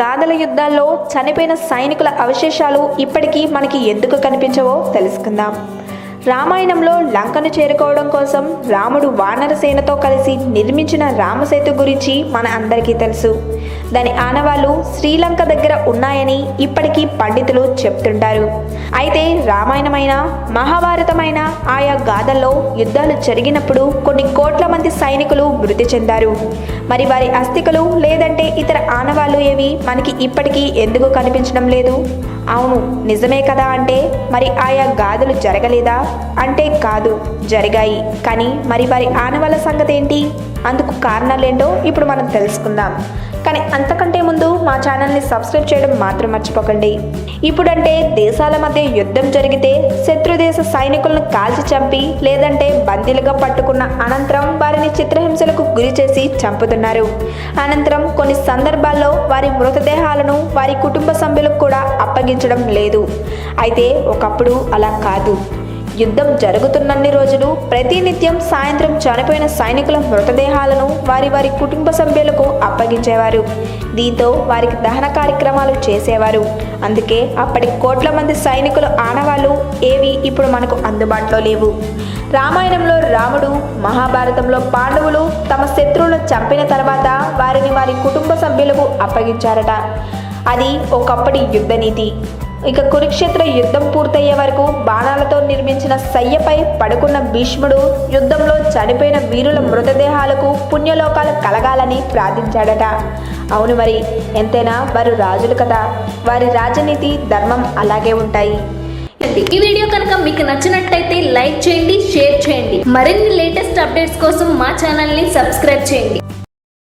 గాథల యుద్ధాల్లో చనిపోయిన సైనికుల అవశేషాలు ఇప్పటికీ మనకి ఎందుకు కనిపించవో తెలుసుకుందాం. రామాయణంలో లంకను చేరుకోవడం కోసం రాముడు వానరసేనతో కలిసి నిర్మించిన రామసేతు గురించి మన అందరికీ తెలుసు. దాని ఆనవాళ్లు శ్రీలంక దగ్గర ఉన్నాయని ఇప్పటికీ పండితులు చెప్తుంటారు. అయితే రామాయణమైన మహాభారతమైన ఆయా గాథల్లో యుద్ధాలు జరిగినప్పుడు కొన్ని కోట్ల మంది సైనికులు మృతి చెందారు. మరి వారి అస్థికలు లేదంటే ఇతర ఆనవాళ్లు ఏవి మనకి ఇప్పటికీ ఎందుకు కనిపించడం లేదు? అవును, నిజమే కదా అంటే మరి ఆయా గాథలు జరగలేదా అంటే కాదు, జరిగాయి. కానీ మరి వారి ఆనవాళ్ళ సంగతి ఏంటి? అందుకు కారణాలేంటో ఇప్పుడు మనం తెలుసుకుందాం. కానీ అంతకంటే ముందు మా ఛానల్ని సబ్స్క్రైబ్ చేయడం మాత్రం మర్చిపోకండి. ఇప్పుడంటే దేశాల మధ్య యుద్ధం జరిగితే శత్రుదేశ సైనికులను కాల్చి చంపి లేదంటే బందీలుగా పట్టుకున్న అనంతరం వారిని చిత్రహింసలకు గురి చేసి చంపుతున్నారు. అనంతరం కొన్ని సందర్భాల్లో వారి మృతదేహాలను వారి కుటుంబ సభ్యులకు కూడా అప్పగించడం లేదు. అయితే ఒకప్పుడు అలా కాదు. యుద్ధం జరుగుతున్నన్ని రోజులు ప్రతినిత్యం సాయంత్రం చనిపోయిన సైనికుల మృతదేహాలను వారి వారి కుటుంబ సభ్యులకు అప్పగించేవారు. దీంతో వారికి దహన కార్యక్రమాలు చేసేవారు. అందుకే అప్పటి కోట్ల మంది సైనికుల ఆనవాళ్లు ఏవి ఇప్పుడు మనకు అందుబాటులో లేవు. రామాయణంలో రాముడు, మహాభారతంలో పాండవులు తమ శత్రువులను చంపిన తర్వాత వారిని వారి కుటుంబ సభ్యులకు అప్పగించారట. అది ఒకప్పటి యుద్ధ నీతి. ఇక కురుక్షేత్ర యుద్ధం పూర్తయ్యే వరకు బాణాలతో నిర్మించిన సయ్యపై పడుకున్న భీష్ముడు యుద్ధంలో చనిపోయిన వీరుల మృతదేహాలకు పుణ్యలోకాలు కలగాలని ప్రార్థించాడట. అవును, మరి ఎంతైనా వారు రాజులు కదా, వారి రాజనీతి ధర్మం అలాగే ఉంటాయి. ఈ వీడియో కనుక మీకు నచ్చినట్టయితే లైక్ చేయండి, షేర్ చేయండి. మరిన్ని లేటెస్ట్ అప్డేట్స్ కోసం మా ఛానల్ని సబ్స్క్రైబ్ చేయండి.